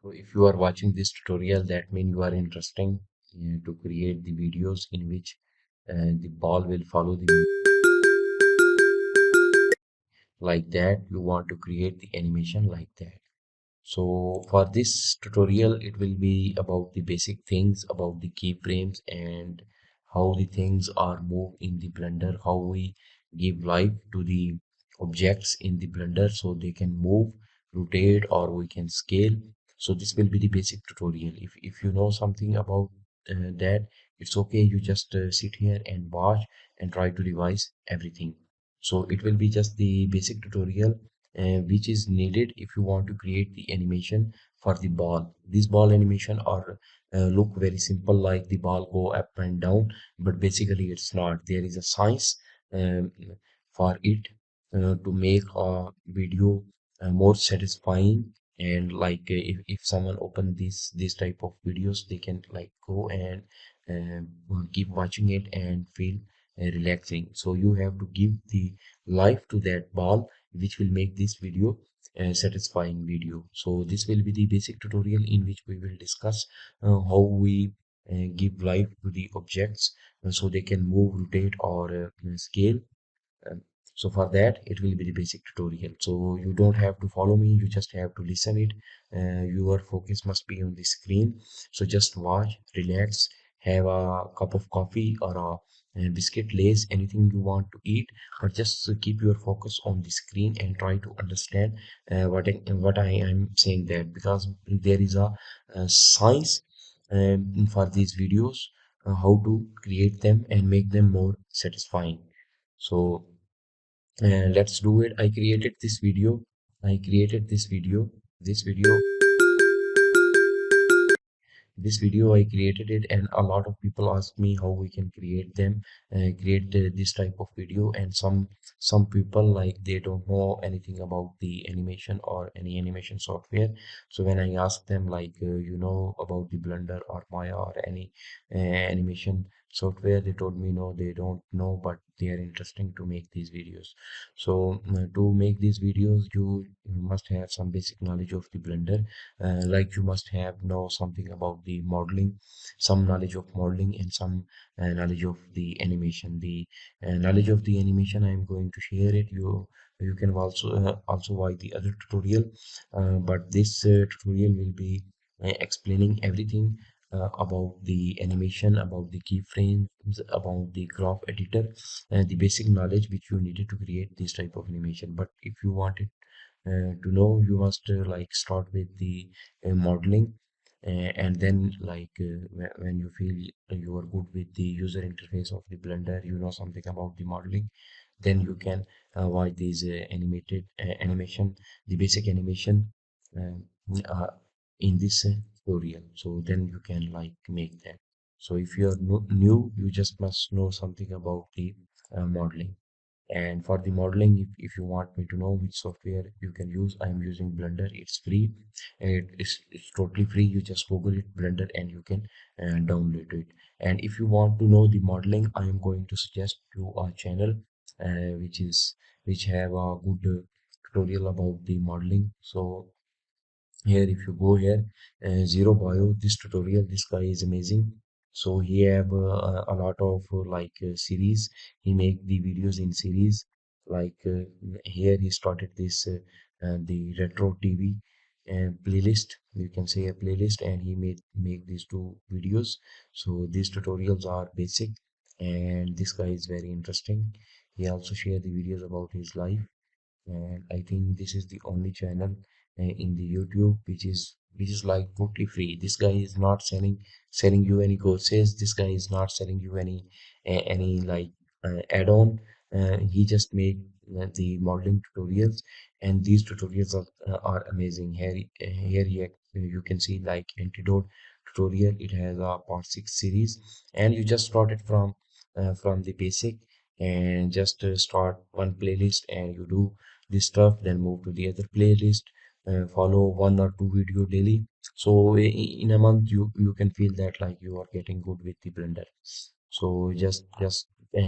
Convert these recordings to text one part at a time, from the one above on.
So if you are watching this tutorial, that means you are interested to create the videos in which the ball will follow the like that. You want to create the animation like that. So for this tutorial, it will be about the basic things about the keyframes and how the things are moved in the Blender, how we give life to the objects in the Blender so they can move, rotate, or we can scale. So this will be the basic tutorial. If you know something about that, it's okay. You just sit here and watch and try to revise everything. So it will be just the basic tutorial which is needed if you want to create the animation for the ball. This ball animation are look very simple, like the ball go up and down, but basically it's not. There is a science um, for it to make a video more satisfying. And like if someone open this type of videos, they can like go and keep watching it and feel relaxing. So you have to give the life to that ball, which will make this video a satisfying video. So this will be the basic tutorial in which we will discuss how we give life to the objects so they can move, rotate, or scale. um, so for that, it will be the basic tutorial. So you don't have to follow me, you just have to listen it. Your focus must be on the screen. So just watch, relax, have a cup of coffee or a biscuit, lace, anything you want to eat, but just keep your focus on the screen and try to understand what I am saying, that because there is a science for these videos, how to create them and make them more satisfying. So let's do it. I created this video. I created this video. This video this video I created it, and a lot of people ask me how we can create them, create this type of video. And some people, like, they don't know anything about the animation or any animation software. So when I ask them, like, you know about the Blender or Maya or any animation software, they told me no, they don't know, but they are interesting to make these videos. So to make these videos, you must have some basic knowledge of the Blender. Like, you must have know something about the modeling, some knowledge of modeling, and some knowledge of the animation. The knowledge of the animation, I am going to share it. You can also watch the other tutorial, but this tutorial will be explaining everything about the animation, about the keyframes, about the graph editor, and the basic knowledge which you needed to create this type of animation. But if you want it to know, you must like start with the modeling, and then like when you feel you are good with the user interface of the Blender, you know something about the modeling, then you can watch these animated animation, the basic animation um, uh, in this tutorial. So then you can like make that. So if you are new, you just must know something about the modeling. And for the modeling, if you want me to know which software you can use, I'm using Blender. It's free. It's totally free. You just Google it, Blender, and you can download it. And if you want to know the modeling, I am going to suggest you a channel which have a good tutorial about the modeling. So here, if you go here, zero bio, this tutorial, this guy is amazing. So he have a lot of series. He make the videos in series. Like here he started this the retro TV playlist, you can say a playlist, and he made make these two videos. So these tutorials are basic, and this guy is very interesting. He also share the videos about his life, and I think this is the only channel in the YouTube which is like totally free. This guy is not selling you any courses. This guy is not selling you any like add-on. He just make the modeling tutorials, and these tutorials are amazing. You can see like antidote tutorial. It has a part 6 series, and you just start it from the basic, and just start one playlist, and you do this stuff, then move to the other playlist, follow one or two video daily. So in a month, you can feel that like you are getting good with the Blender. So just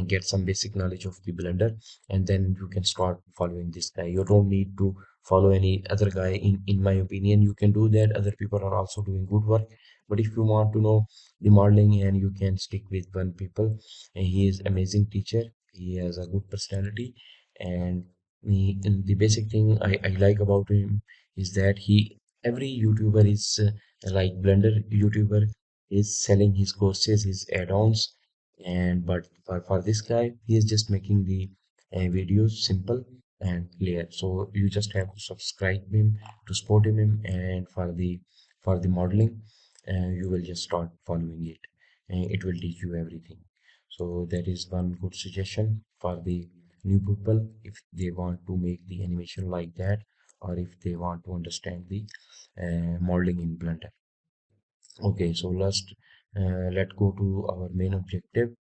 get some basic knowledge of the Blender, and then you can start following this guy. You don't need to follow any other guy. In my opinion, you can do that. Other people are also doing good work. But if you want to know the modeling, and you can stick with one people, and he is amazing teacher. He has a good personality, and and the basic thing I like about him is that he every YouTuber is like Blender YouTuber is selling his courses, his add-ons, and but for this guy, he is just making the videos simple and clear. So you just have to subscribe him to support him, and for the modeling, you will just start following it, and it will teach you everything. So that is one good suggestion for the new people if they want to make the animation like that, or if they want to understand the modeling in Blender. Okay, so let's go to our main objective.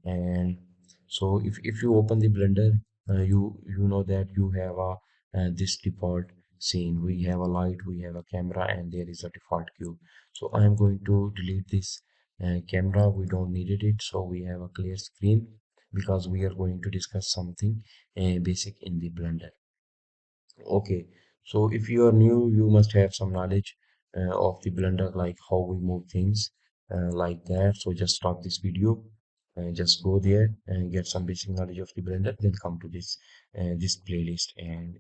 And so if you open the Blender, you know that you have a this default scene. We have a light, we have a camera, and there is a default cube. So I am going to delete this camera. We don't needed it, so we have a clear screen because we are going to discuss something basic in the Blender. Okay, so if you are new, you must have some knowledge of the Blender, like how we move things like that. So just stop this video and just go there and get some basic knowledge of the Blender. Then come to this playlist, and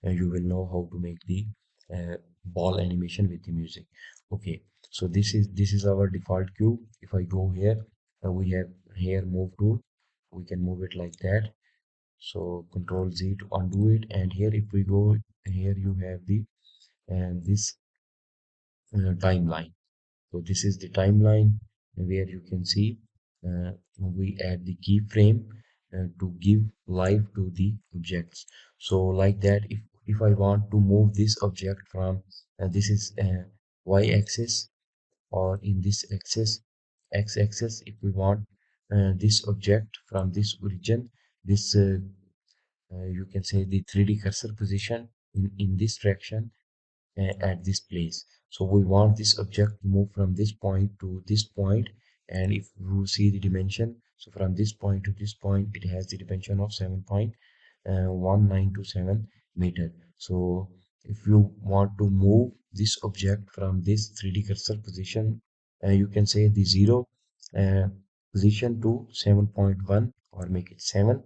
you will know how to make the ball animation with the music. Okay, so this is our default cube. If I go here, we have here move tool. We can move it like that, so Control Z to undo it. And here if we go here, you have the and this timeline. So this is the timeline where you can see we add the keyframe to give life to the objects. So like that, if I want to move this object from this is y-axis, or in this axis x-axis, if we want this object from this origin, this you can say the 3D cursor position in this direction at this place. So we want this object to move from this point to this point, and if you see the dimension, so from this point to this point, it has the dimension of 7.1927 meter. So if you want to move this object from this 3D cursor position, you can say the 0 uh, position to 7.1, or make it 7.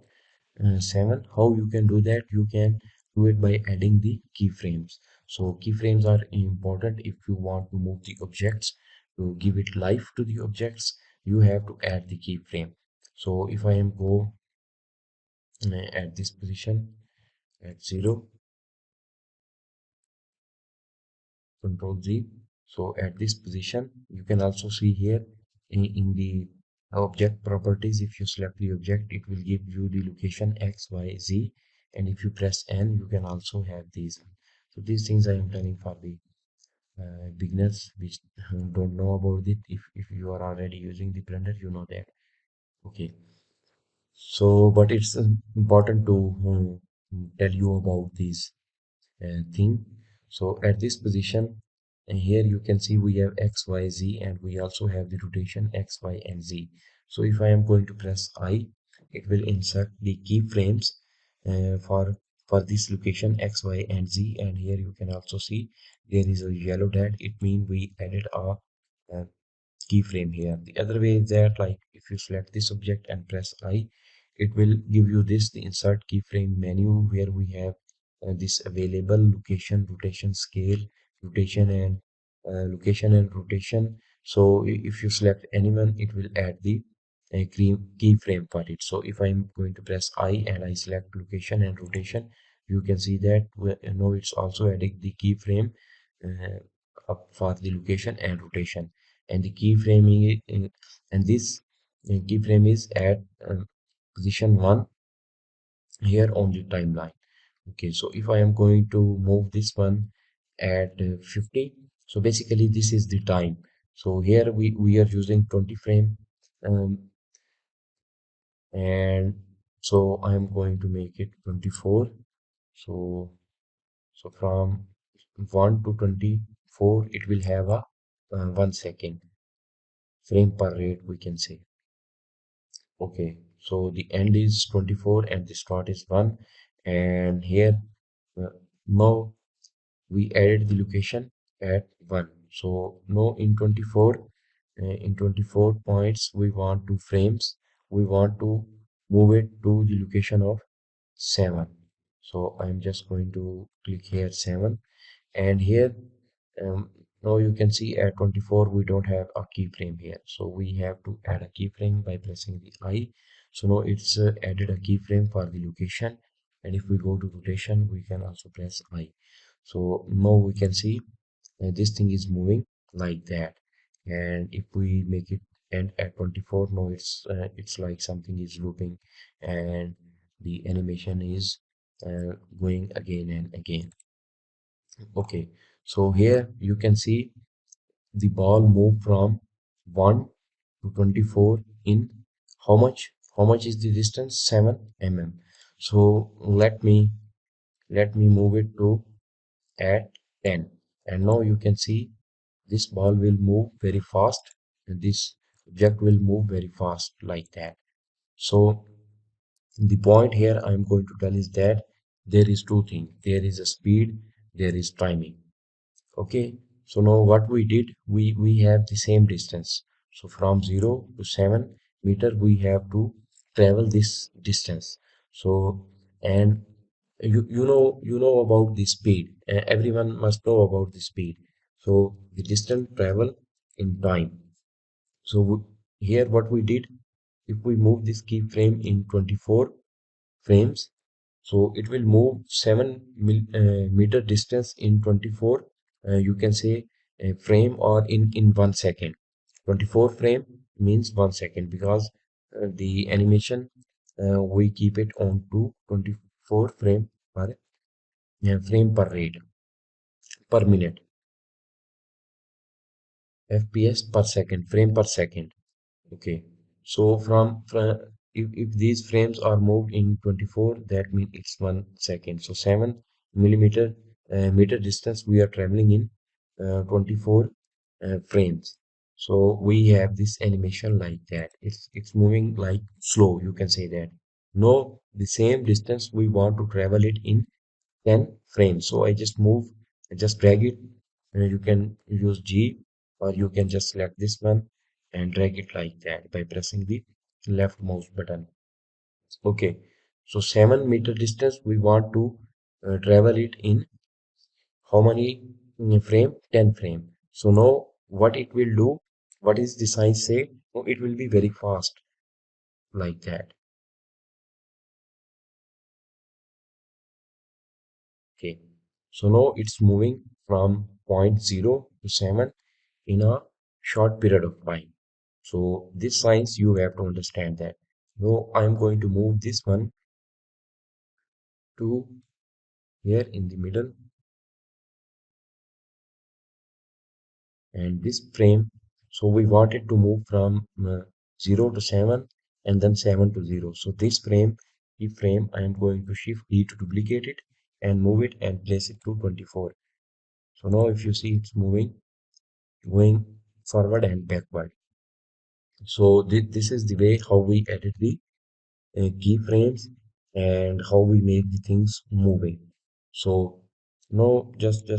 7, how you can do that? You can do it by adding the keyframes. So keyframes are important. If you want to move the objects, to give it life to the objects, you have to add the keyframe. So if I am go at this position at 0, Control Z. So at this position, you can also see here in the object properties, if you select the object, it will give you the location X, Y, Z. And if you press N, you can also have these. So these things I am telling for the beginners which don't know about it. If you are already using the Blender, you know that. Okay. So, but it's important to tell you about these thing. So at this position, and here you can see we have X, Y, Z, and we also have the rotation X, Y, and Z. So if I am going to press I, it will insert the keyframes uh, for for this location X, Y, and Z. And here you can also see there is a yellow dot. It means we added a keyframe here. The other way is that, like, if you select this object and press I, it will give you this the insert keyframe menu, where we have this available location, rotation, scale, rotation, and rotation. So if you select anyone, it will add the keyframe for it. So if I'm going to press I and I select location and rotation, you can see that it's also adding the keyframe up for the location and rotation. And the keyframing and this keyframe is at position 1 here on the timeline. Okay, so if I am going to move this one at 50, so basically this is the time. So here we are using 20 frame, um, and so I am going to make it 24. So from 1 to 24, it will have a 1 second frame per rate, we can say. Okay, so the end is 24 and the start is 1. And here Now we added the location at 1. So now in 24 points we want 2 frames. We want to move it to the location of 7. So I'm just going to click here 7, and here um, now you can see at 24 we don't have a keyframe here, so we have to add a keyframe by pressing the I. So now it's added a keyframe for the location, and if we go to rotation we can also press I. So now we can see this thing is moving like that. And if we make it end at 24, now it's like something is looping, and the animation is going again and again. Okay, so here you can see the ball move from 1 to 24 in how much? How much is the distance? 7 mm. So let me move it to at 10, and now you can see this ball will move very fast, and this object will move very fast like that. So the point here I'm going to tell is that there is two things. There is a speed, there is timing. Okay, so now what we did, we have the same distance. So from 0 to 7 meter, we have to travel this distance. So, and you know about the speed. Everyone must know about the speed. So the distance travel in time. So here what we did, if we move this keyframe in 24 frames, so it will move 7 meter distance in 24, you can say a frame, or in 1 second. 24 frame means 1 second, because the animation we keep it on to 24 frame per rate per minute, fps per second, frame per second. Okay, so from if these frames are moved in 24, that means it's 1 second. So 7 millimeter meter distance we are traveling in 24 frames. So we have this animation like that. It's moving like slow. You can say that. No, the same distance we want to travel it in 10 frames. So I just drag it. You can use G, or you can just select this one and drag it like that by pressing the left mouse button. Okay, so 7 meter distance we want to travel it in how many frame? 10 frame. So now what it will do, what is the sign say? Oh, it will be very fast like that. Okay, so now it's moving from point 0 to 7 in a short period of time. So this science you have to understand that. Now I'm going to move this one to here in the middle, and this frame. So we want it to move from 0 to 7, and then 7 to 0. So this frame I am going to shift D to duplicate it and move it and place it to 24. So now if you see it's moving, going forward and backward. So this is the way how we edit the keyframes and how we make the things moving. So now just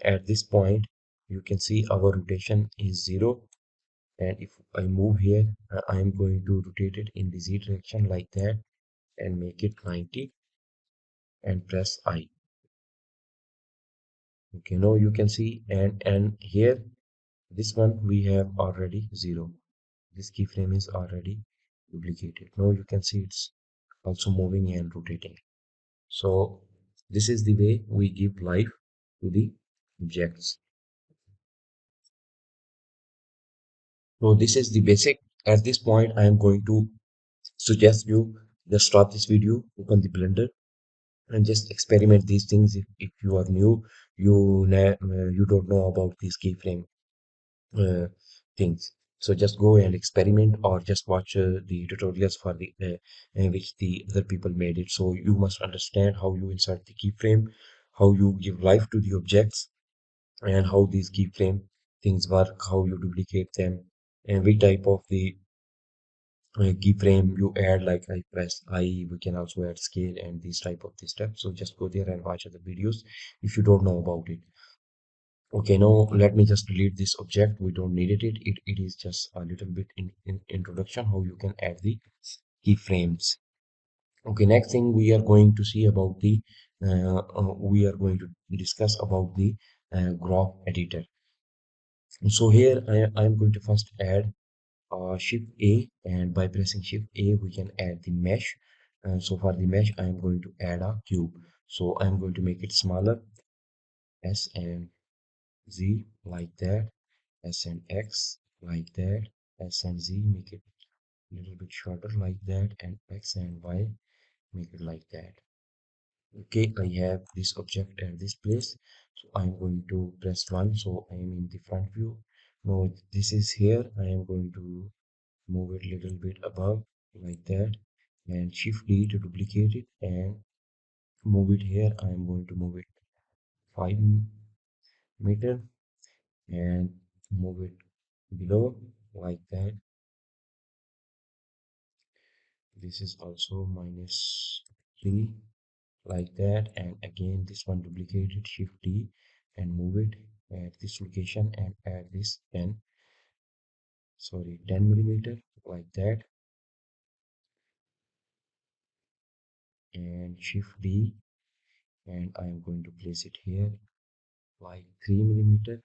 at this point you can see our rotation is 0, and if I move here, I am going to rotate it in the Z direction like that and make it 90 and press I. Okay, now you can see, and here this one we have already 0. This keyframe is already duplicated. Now you can see it's also moving and rotating. So this is the way we give life to the objects. So this is the basic. At this point, I am going to suggest you just stop this video, open the Blender, and just experiment these things. If you are new, you don't know about these keyframe uh, things. So just go and experiment, or just watch the tutorials for the which the other people made it. So you must understand how you insert the keyframe, how you give life to the objects, and how these keyframe things work, how you duplicate them, and which type of the keyframe, you add like I press I, we can also add scale and these type of the steps. So just go there and watch the videos if you don't know about it. Okay, now let me just delete this object. We don't need it is just a little bit in introduction how you can add the keyframes. Okay, next thing we are going to see about the we are going to discuss about the graph editor. So here I am going to first add Shift A, and by pressing Shift A we can add the mesh. So for the mesh I am going to add a cube. So I am going to make it smaller, S and Z like that, S and X like that, S and Z make it a little bit shorter like that, and X and Y make it like that. Okay, I have this object at this place, so I'm going to press 1, so I am in the front view. Now this is here, I am going to move it a little bit above like that, and Shift D to duplicate it and move it here. I am going to move it 5 meter and move it below like that. This is also -3 like that, and again this one duplicated, Shift D and move it at this location and add this 10 millimeter like that, and Shift D, and I am going to place it here like 3 millimeter.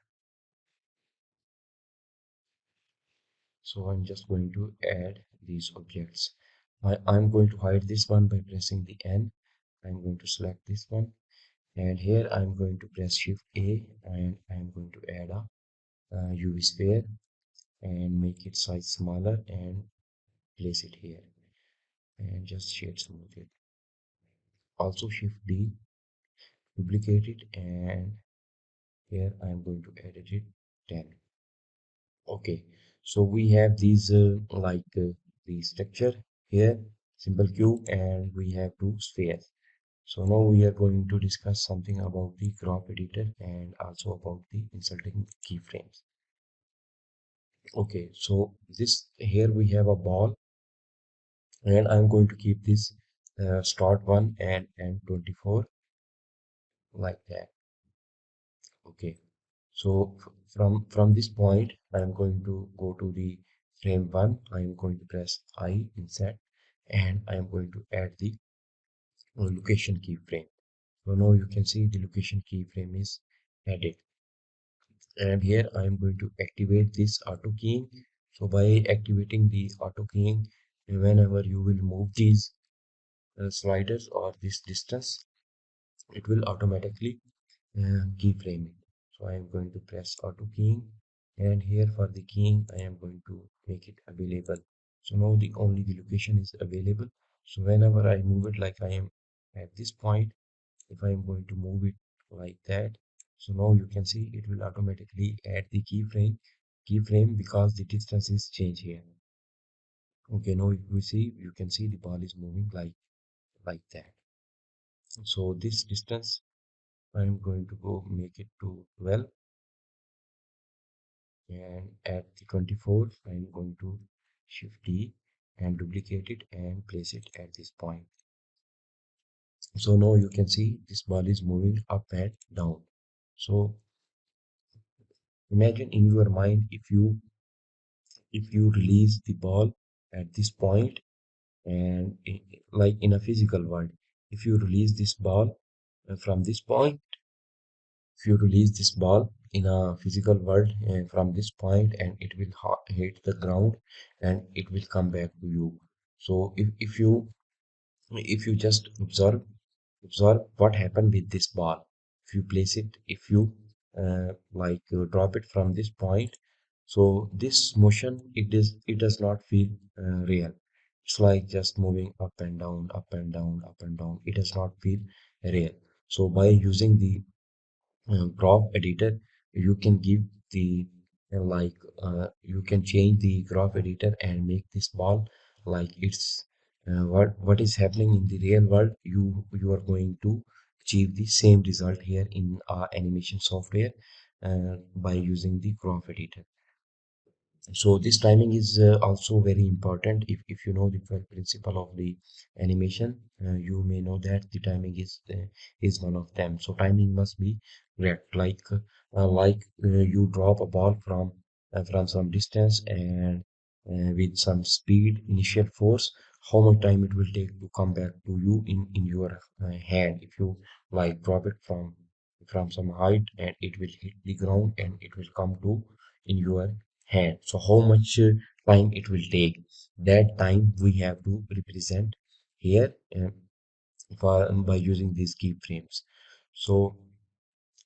So I'm just going to add these objects. I'm going to hide this one by pressing the N. I'm going to select this one, and here I'm going to press Shift A, and I'm going to add a UV sphere and make its size smaller and place it here and just shade smooth it. Also Shift D, duplicate it, and here I'm going to edit it 10. Okay, so we have these the structure here, simple cube, and we have two spheres. So now we are going to discuss something about the graph editor and also about the inserting keyframes. Okay, so this here we have a ball, and I'm going to keep this start 1 and end 24 like that. Okay, so from this point I'm going to go to the frame 1. I'm going to press I insert, and I'm going to add the location keyframe. So now you can see the location keyframe is added, and here I am going to activate this auto keying. So by activating the auto keying, whenever you will move these sliders or this distance, it will automatically keyframe it. So I am going to press auto keying, and here for the keying I am going to make it available. So now the only the location is available. So whenever I move it, like I am at this point, if I am going to move it like that, so now you can see it will automatically add the keyframe because the distance is changed here. Okay, now if we see, you can see the ball is moving like that. So this distance I am going to go make it to 12, and at the 24 I'm going to Shift D and duplicate it and place it at this point. So now you can see this ball is moving up and down. So imagine in your mind, if you release the ball at this point, and like in a physical world, if you release this ball from this point, if you release this ball in a physical world from this point, and it will hit the ground and it will come back to you. So if you just observe what happened with this ball. If you place it, if you drop it from this point, so this motion, it does not feel real. It's like just moving up and down, up and down, up and down. It does not feel real. So by using the graph editor, you can give the you can change the graph editor and make this ball like it's what is happening in the real world. You are going to achieve the same result here in our animation software by using the graph editor. So this timing is also very important. If you know the principle of the animation, you may know that the timing is one of them. So timing must be correct, like you drop a ball from some distance and with some speed, initial force, how much time it will take to come back to you in your hand. If you like drop it from some height and it will hit the ground and it will come to in your hand. So how much time it will take? That time we have to represent here by using these keyframes. So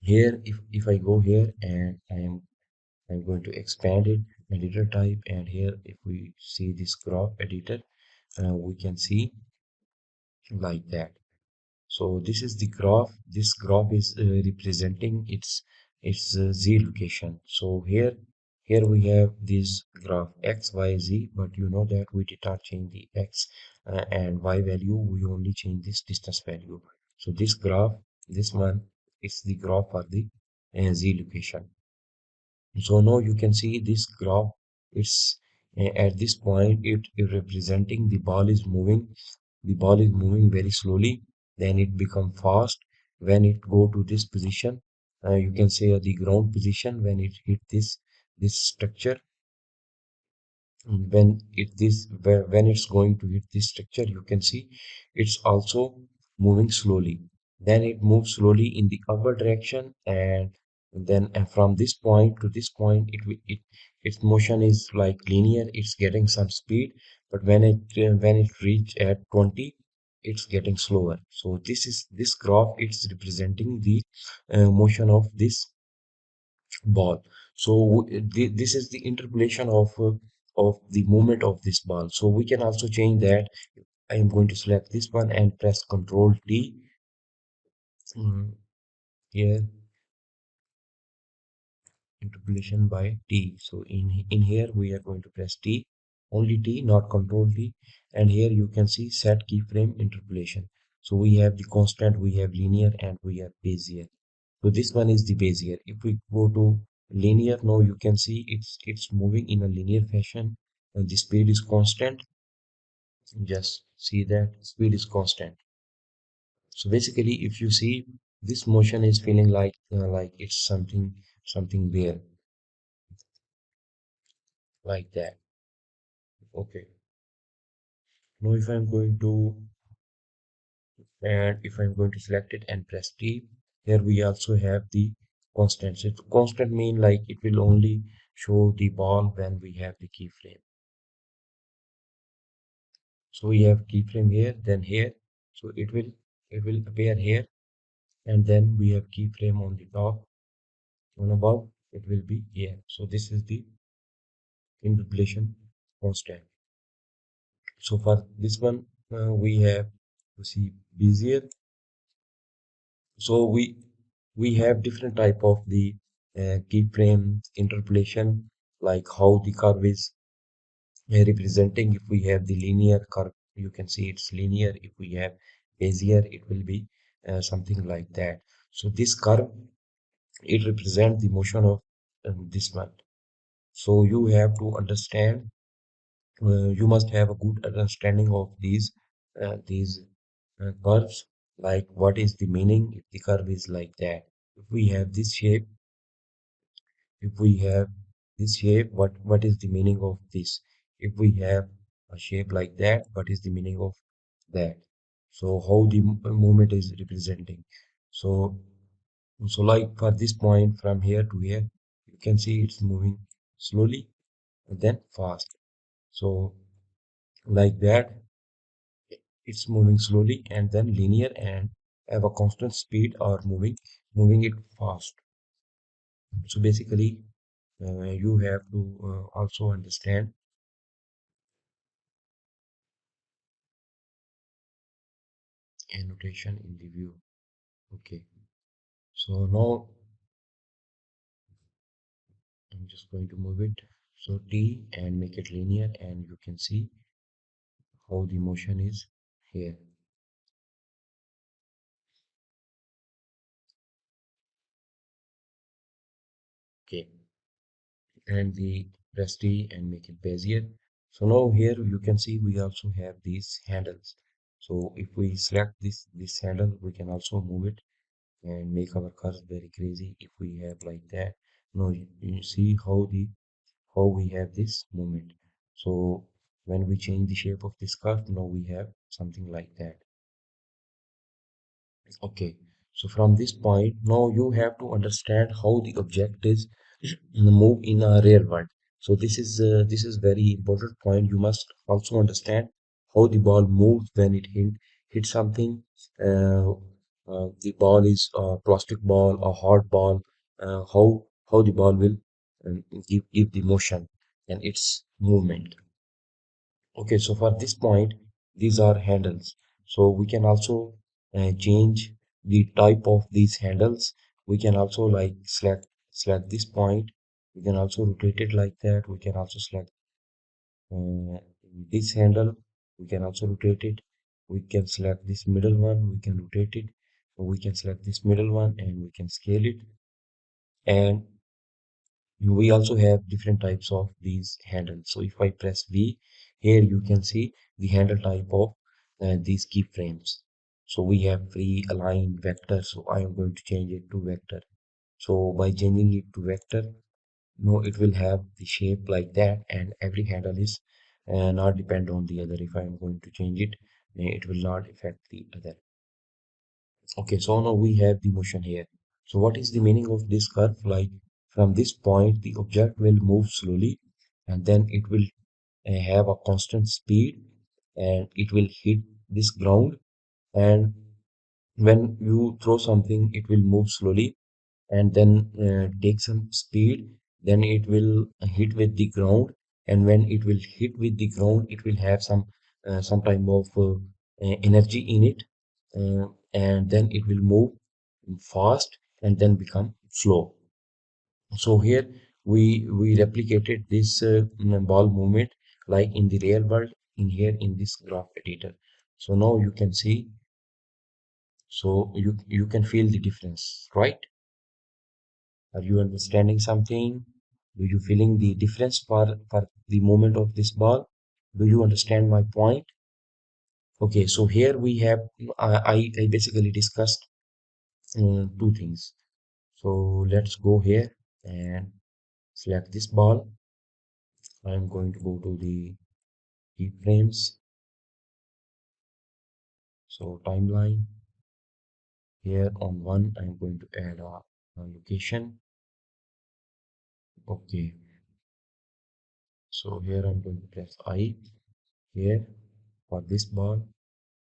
here, if I go here and I'm going to expand it, editor type, and here if we see this graph editor, we can see like that. So this is the graph. This graph is representing its z location. So here we have this graph x, y, z, but you know that we did not change the x and y value. We only change this distance value. So this graph, this one, is the graph for the z location. So now you can see this graph. It's at this point it representing the ball is moving. The ball is moving very slowly, then it become fast when it go to this position. You can say the ground position when it hit this structure. When when it's going to hit this structure, you can see it's also moving slowly. Then it moves slowly in the upward direction, and then from this point to this point, its motion is like linear. It's getting some speed, but when it reach at 20, it's getting slower. So this graph. It's representing the motion of this ball. So this is the interpolation of the movement of this ball. So we can also change that. I am going to select this one and press Control T. Here interpolation by T. So in here we are going to press T, only T, not Control T. And here you can see set keyframe interpolation. So we have the constant, we have linear, and we have Bezier. So this one is the Bezier. If we go to linear, now you can see it's moving in a linear fashion, and the speed is constant. Just see that speed is constant. So basically, if you see this motion is feeling like it's something there like that. Okay. Now if I'm going to select it and press T, here we also have the constant. So constant mean like it will only show the ball when we have the keyframe. So we have keyframe here, then here. So it will appear here, and then we have keyframe on the top, on above. It will be here. So this is the interpolation constant. So for this one, we have to see Bezier. So we have different type of the keyframe interpolation, like how the curve is representing. If we have the linear curve, you can see it's linear. If we have Bezier, it will be something like that. So this curve, it represents the motion of this one. So you have to understand, you must have a good understanding of these curves, like what is the meaning if the curve is like that. If we have this shape, if we have this shape, what is the meaning of this? If we have a shape like that, what is the meaning of that? So how the movement is representing. So so like for this point from here to here, you can see it's moving slowly and then fast. So like that, it's moving slowly and then linear and have a constant speed or moving it fast. So basically, you have to also understand annotation in the view. Okay, so now I'm just going to move it. So T and make it linear, and you can see how the motion is here. Okay, and the press T and make it Bezier. So now here you can see we also have these handles. So if we select this handle, we can also move it and make our curves very crazy if we have like that. Now you see how we have this movement. So when we change the shape of this curve, now we have something like that. Okay, so from this point, now you have to understand how the object is move in a real world. So this is very important point. You must also understand how the ball moves when it hit something. Uh, the ball is a plastic ball, a hard ball. How the ball will give the motion and its movement. Okay, so for this point, these are handles. So we can also change the type of these handles. We can also like select this point. We can also rotate it like that. We can also select uh, this handle. We can also rotate it. We can select this middle one. We can rotate it. We can select this middle one and we can scale it. And we also have different types of these handles. So if I press V, here you can see the handle type of these keyframes. So we have free align vector. So I am going to change it to vector. So by changing it to vector, no, it will have the shape like that, and every handle is not depend on the other. If I am going to change it, it will not affect the other. Okay, so now we have the motion here. So what is the meaning of this curve? Like from this point, the object will move slowly and then it will have a constant speed and it will hit this ground. And when you throw something, it will move slowly and then take some speed. Then it will hit with the ground. And when it will hit with the ground, it will have some type of energy in it, and then it will move fast and then become slow. So here we replicated this ball movement like in the real world in here in this graph editor. So now you can see, so you can feel the difference, right? Are you understanding something? Do you feeling the difference for the movement of this ball? Do you understand my point? Okay, so here we have I basically discussed two things. So let's go here and select this ball. I'm going to go to the keyframes. So timeline here on one, I'm going to add a location. Okay, so here I'm going to press I here for this ball,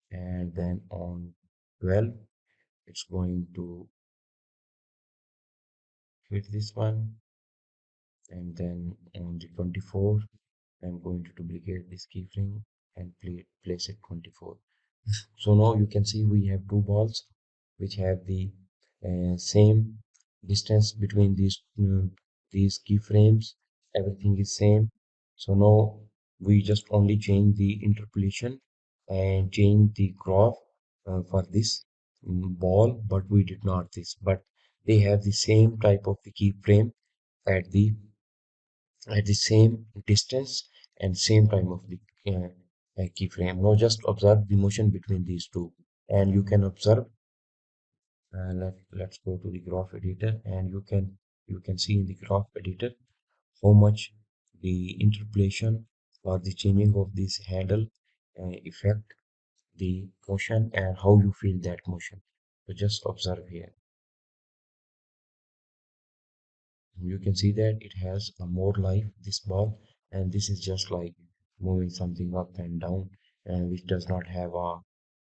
and then on 12, it's going to hit this one, and then on the 24, I'm going to duplicate this keyframe and place it 24. So now you can see we have two balls which have the same distance between these keyframes. Everything is same. So now we just only change the interpolation and change the graph for this ball, but we did not this. But they have the same type of the keyframe at the same distance and same time of the keyframe. Now just observe the motion between these two, and you can observe. Let's go to the graph editor, and you can see in the graph editor how much the interpolation or the changing of this handle affect the motion and how you feel that motion. So just observe here. You can see that it has a more life, this ball, and this is just like moving something up and down, and which does not have a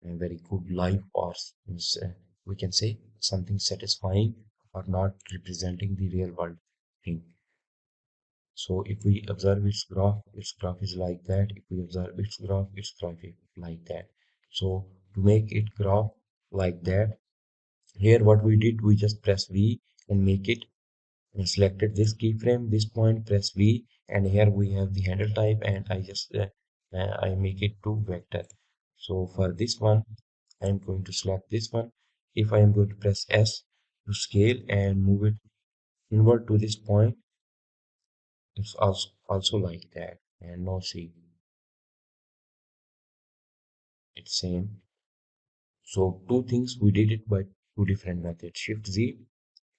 very good life, or we can say something satisfying or not representing the real world thing. So if we observe its graph is like that. If we observe its graph is like that. So to make it graph like that, here what we did, we just press V and make it. I selected this keyframe, this point, press V, and here we have the handle type, and I just I make it to vector. So for this one, I'm going to select this one. If I am going to press S to scale and move it inward to this point, It's also like that. And now see, it's same. So two things we did it by two different methods. Shift Z.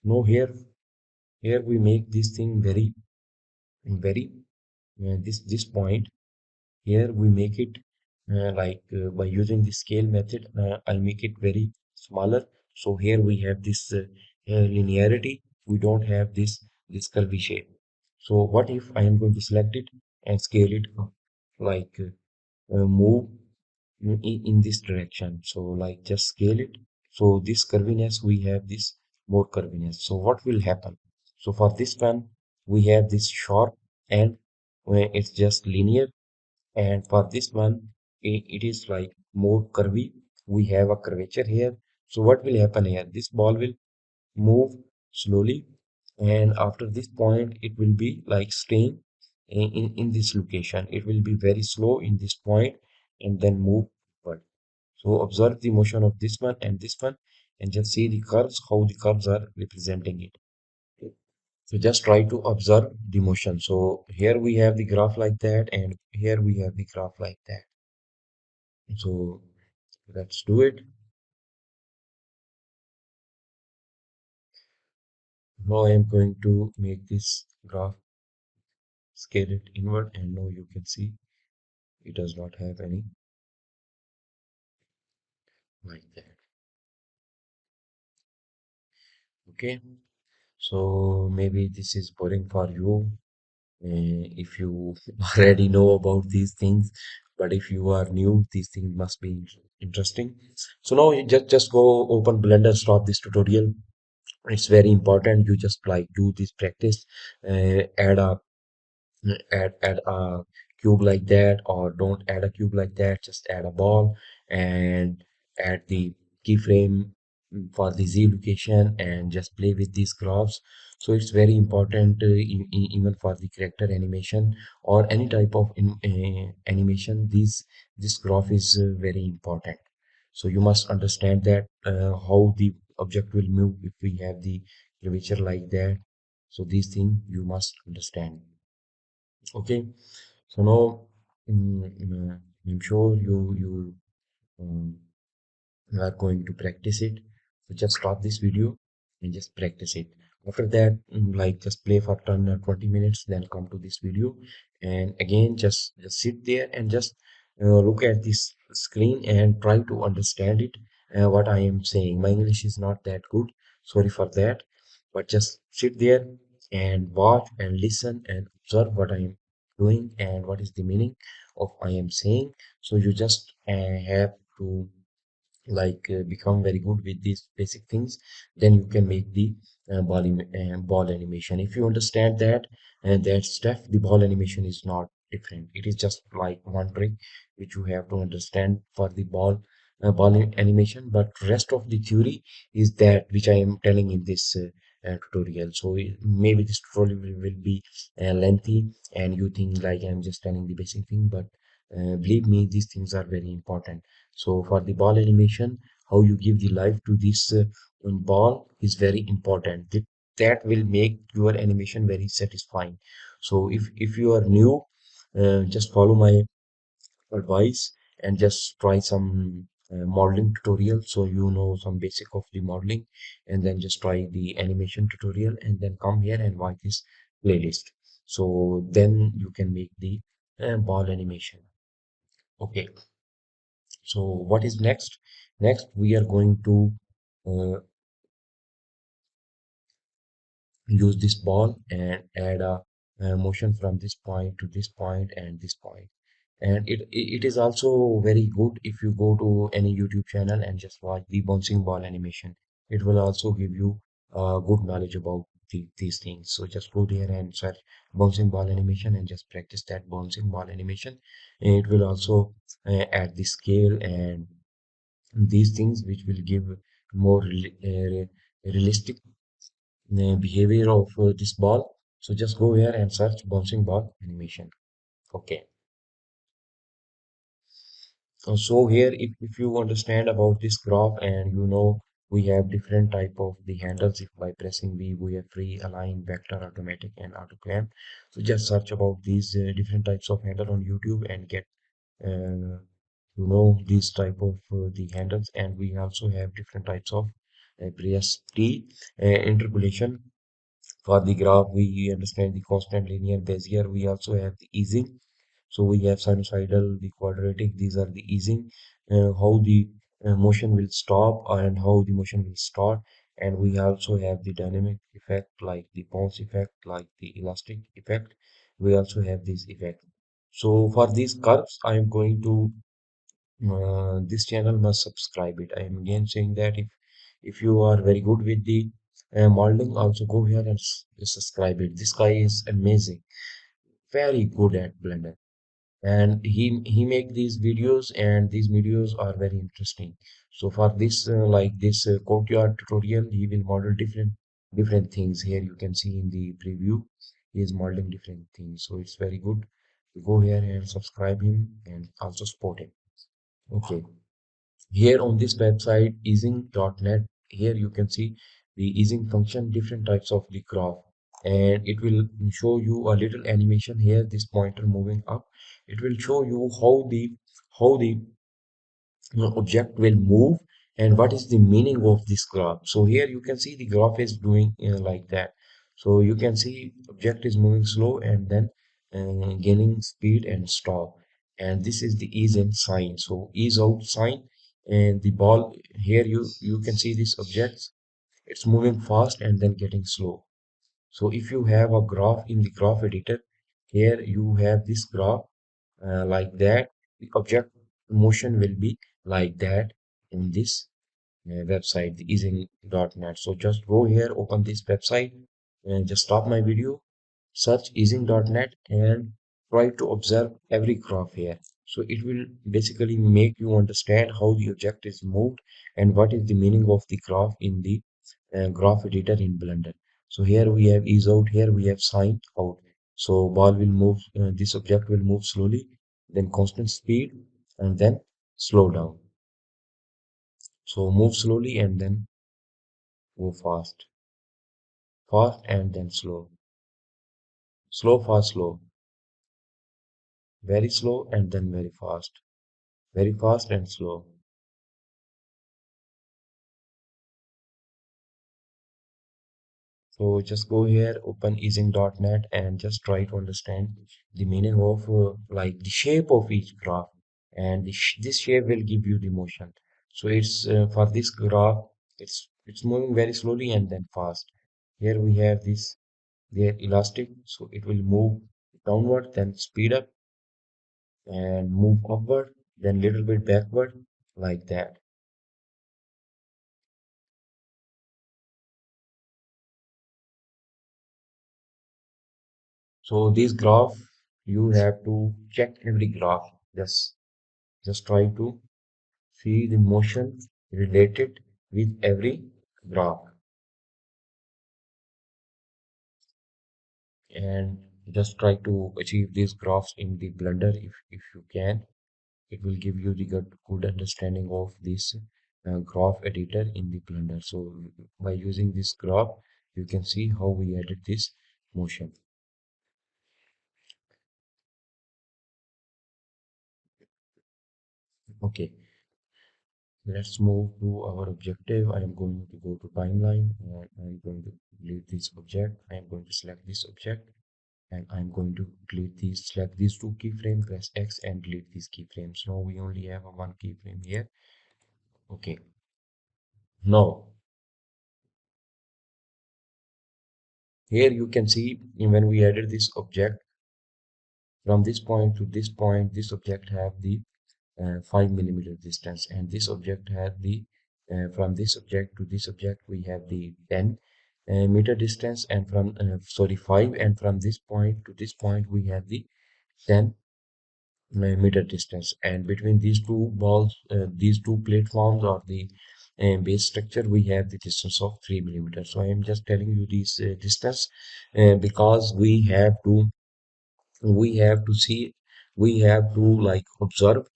No, here we make this thing very this point. Here we make it by using the scale method. I'll make it very smaller. So here we have this linearity. We don't have this curvy shape. So what if I am going to select it and scale it up, like move in this direction? So like just scale it. So this curviness, we have this more curviness. So what will happen? So for this one, we have this sharp and where it's just linear, and for this one it is like more curvy. We have a curvature here. So what will happen here? This ball will move slowly, and after this point it will be like staying in this location. It will be very slow in this point and then move upward. So observe the motion of this one and just see the curves, how the curves are representing it. So just try to observe the motion. So here we have the graph like that, and here we have the graph like that. So let's do it. Now I am going to make this graph, scale it inward, and now you can see it does not have any like that. Okay, so maybe this is boring for you if you already know about these things, but if you are new, these things must be interesting. So now you just go open Blender, stop this tutorial. It's very important. You just like do this practice, add a add a cube like that, or don't add a cube like that, just add a ball and add the keyframe for the Z location and just play with these graphs. So it's very important even for the character animation or any type of animation. This graph is very important. So you must understand that how the object will move if we have the curvature like that. So these things you must understand. Okay, so now I'm sure um, you are going to practice it. So just stop this video and just practice it. After that, like just play for 10 or 20 minutes, then come to this video and again just sit there and just look at this screen and try to understand it. What I am saying. My English is not that good. Sorry for that, but just sit there and watch and listen and observe what I am doing and what is the meaning of I am saying. So you just have to become very good with these basic things, then you can make the ball animation. If you understand that and that stuff, the ball animation is not different. It is just like one trick which you have to understand for the animation, but rest of the theory is that which I am telling in this tutorial. So maybe this tutorial will be lengthy and you think like I'm just telling the basic thing, but believe me, these things are very important. So for the ball animation, how you give the life to this ball is very important. That will make your animation very satisfying. So if you are new, just follow my advice and just try some modeling tutorial so you know some basic of the modeling, and then just try the animation tutorial and then come here and watch this playlist. So then you can make the ball animation. Okay. So what is next? Next, we are going to uh, use this ball and add a motion from this point to this point and this point. And it is also very good if you go to any YouTube channel and just watch the bouncing ball animation. It will also give you good knowledge about these things. So just go there and search bouncing ball animation and just practice that bouncing ball animation. And it will also add the scale and these things which will give more realistic behavior of this ball. So just go here and search bouncing ball animation. Okay. So here, if you understand about this graph and you know We have different type of the handles. If by pressing V, we have free, align, vector, automatic, and autoclamp. So just search about these different types of handle on YouTube and get these type of the handles. And we also have different types of BST interpolation. For the graph, we understand the constant, linear, Bezier. We also have the easing. So we have sinusoidal, the quadratic. These are the easing, how the motion will stop and how the motion will start. And we also have the dynamic effect, like the bounce effect, like the elastic effect. We also have this effect. So for these curves, I am going to this channel must subscribe it. I am again saying that if you are very good with the modeling, also go here and subscribe it. This guy is amazing, very good at Blender, and he make these videos, and these videos are very interesting. So for this like this courtyard tutorial, he will model different things. Here you can see in the preview, he is modeling different things. So it's very good. Go here and subscribe him and also support him. Okay. Here on this website, easing.net, here you can see the easing function, different types of the graph, and it will show you a little animation here, this pointer moving up. It will show you how the object will move and what is the meaning of this graph. So here you can see the graph is doing like that. So you can see object is moving slow and then gaining speed and stop. And this is the ease in sign. So ease out sign, and the ball here you can see this object. It's moving fast and then getting slow. So if you have a graph in the graph editor, here you have this graph like that. The object motion will be like that in this website, the easing.net. So just go here, open this website, and just stop my video, search easing.net, and try to observe every graph here. So it will basically make you understand how the object is moved and what is the meaning of the graph in the graph editor in Blender. So here we have ease out, here we have sign out. So ball will move, this object will move slowly, then constant speed, and then slow down. So move slowly and then go fast, fast and then slow, slow, fast, slow, very slow and then very fast and slow. So just go here, open easing.net, and just try to understand the meaning of like the shape of each graph, and this shape will give you the motion. So it's for this graph, it's moving very slowly and then fast. Here we have this, there elastic, so it will move downward, then speed up and move upward, then little bit backward, like that. So this graph, you have to check every graph. Just try to see the motion related with every graph, and just try to achieve these graphs in the Blender if you can. It will give you the good understanding of this graph editor in the Blender. So by using this graph, you can see how we added this motion. Okay, let's move to our objective. I am going to go to timeline, and I'm going to delete this object. I am going to select this object, and I'm going to delete these, select these two keyframes, press X and delete these keyframes. Now we only have a one keyframe here. Okay, now here you can see when we added this object from this point to this point, this object have the 5 millimeter distance, and this object have the from this object to this object we have the 10 meter distance, and from sorry 5, and from this point to this point we have the 10 meter distance, and between these two balls, these two platforms or the base structure, we have the distance of 3 millimeters. So I am just telling you this distance because we have to see, we have to like observe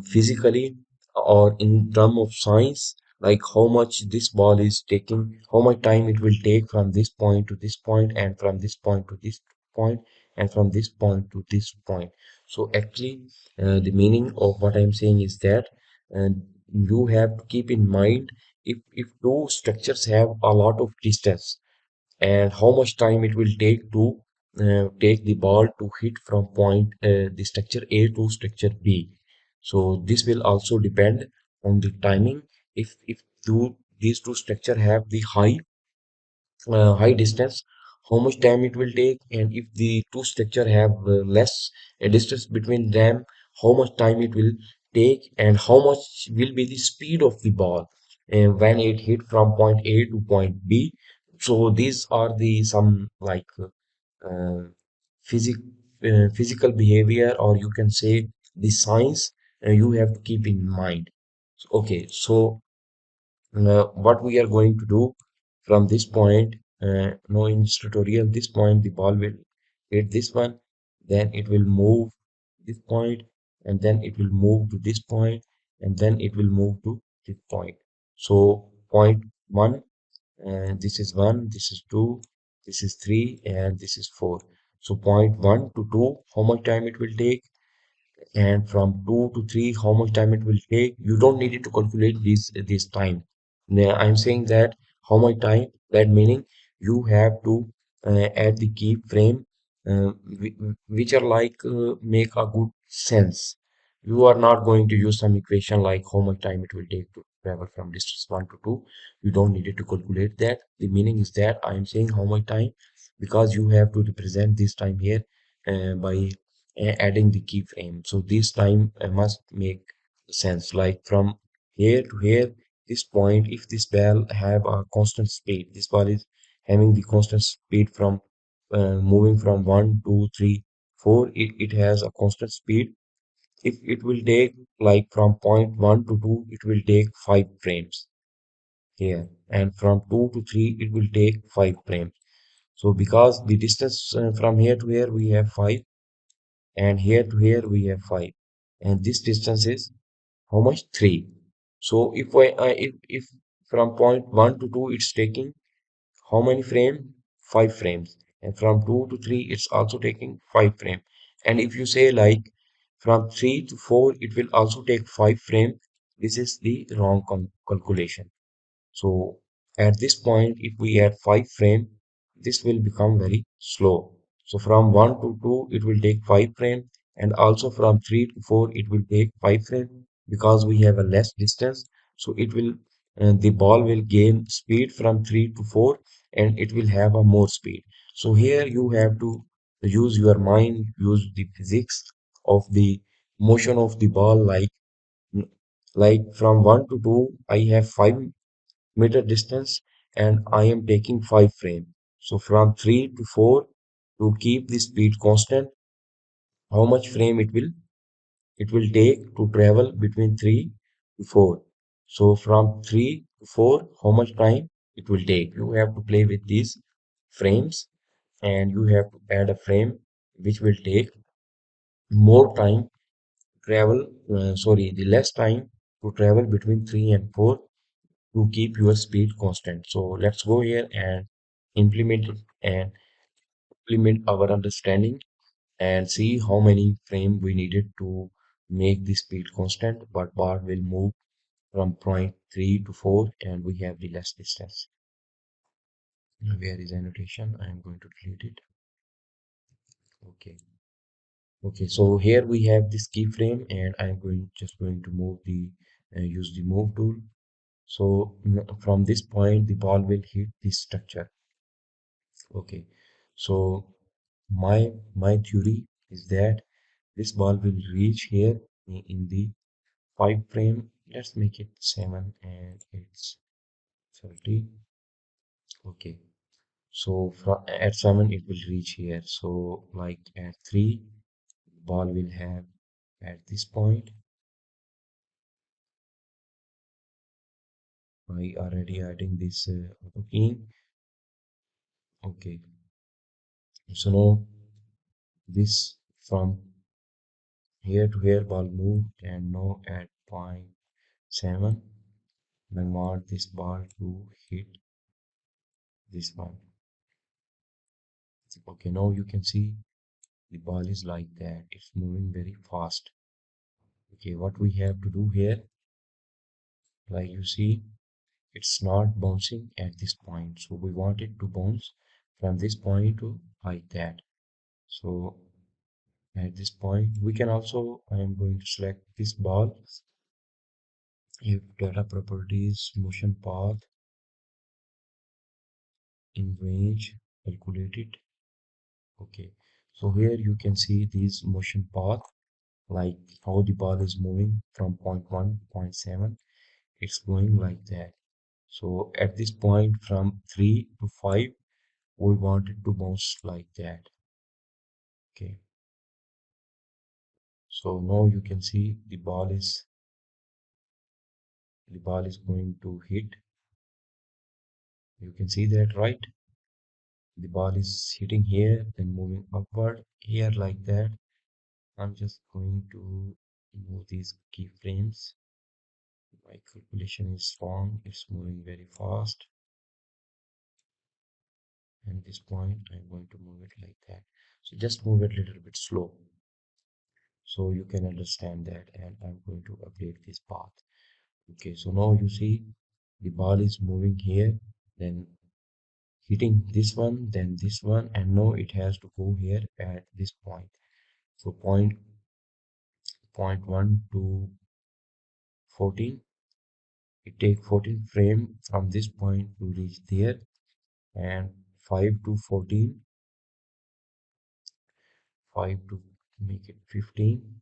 physically or in term of science like how much this ball is taking, how much time it will take from this point to this point, and from this point to this point, and from this point to this point. So actually, the meaning of what I'm saying is that uh, you have to keep in mind, if two structures have a lot of distance, and how much time it will take to take the ball to hit from point the structure A to structure B. So this will also depend on the timing. If these two structure have the high distance, how much time it will take, and if the two structure have less distance between them, how much time it will take, and how much will be the speed of the ball when it hit from point A to point B. So these are the some like uh, physic physical behavior, or you can say the science you have to keep in mind. Okay, so what we are going to do from this point, now in this tutorial, this point the ball will hit this one, then it will move this point, and then it will move to this point, and then it will move to this point. So point one, this is one, this is two, this is three, and this is four. So point one to two, how much time it will take, and from 2 to 3 how much time it will take. You don't need it to calculate this time. Now, I'm saying that how much time, that meaning you have to add the key frame which are like make a good sense. You are not going to use some equation like how much time it will take to travel from distance 1 to 2. You don't need it to calculate that. The meaning is that I'm saying how much time, because you have to represent this time here by adding the keyframe. So this time must make sense. Like from here to here, this point, if this ball have a constant speed, this ball is having the constant speed from moving from 1, 2, 3, 4. It has a constant speed. If it will take like from point 1 to 2, it will take 5 frames here, and from 2 to 3, it will take 5 frames. So because the distance from here to here we have 5, and here to here we have 5, and this distance is how much, 3. So if from point 1 to 2 it's taking how many frame, 5 frames, and from 2 to 3 it's also taking 5 frame. And if you say like from 3 to 4 it will also take 5 frame, this is the wrong calculation. So at this point, if we add 5 frame, this will become very slow. So from 1 to 2, it will take 5 frame, and also from 3 to 4, it will take 5 frame, because we have a less distance. So it will, the ball will gain speed from 3 to 4, and it will have a more speed. So here you have to use your mind, use the physics of the motion of the ball, like from 1 to 2, I have 5 meter distance, and I am taking 5 frame. So from 3 to 4, to keep the speed constant, how much frame it will take to travel between 3 to 4. So from 3 to 4, how much time it will take. You have to play with these frames, and you have to add a frame which will take more time travel, sorry, the less time to travel between 3 and 4, to keep your speed constant. So let's go here and implement it, and implement our understanding, and see how many frame we needed to make the speed constant, but bar will move from point 3 to 4, and we have the less distance. Where is annotation? I am going to delete it. Okay. Okay, so here we have this keyframe, and I'm going to move the use the move tool. So from this point, the ball will hit this structure. Okay, so my theory is that this ball will reach here in the 5 frame. Let's make it 7, and it's 30. Okay, so from at 7 it will reach here. So like at 3, ball will have at this point. I already adding this auto keying. Okay, so now this from here to here ball moved, and now at point 7 I want this ball to hit this one. Okay, now you can see the ball is like that. It's moving very fast. Okay, what we have to do here, like you see, it's not bouncing at this point. So we want it to bounce from this point to like that. So at this point, we can also, I am going to select this ball. If data properties, motion path, in range, calculate it. Okay, so here you can see this motion path, like how the ball is moving from point 1 to point 7. It's going like that. So at this point from 3 to 5, we want it to bounce like that. Okay, so now you can see the ball is going to hit. You can see that, right? The ball is hitting here, then moving upward here like that. I'm just going to move these keyframes. My calculation is wrong. It's moving very fast. And this point, I'm going to move it like that. So just move it a little bit slow so you can understand that. And I'm going to update this path. Okay, so now you see the ball is moving here, then hitting this one, and now it has to go here at this point. So point 1 to 14. It takes 14 frame from this point to reach there, and 5 to 14, 5 to make it 15,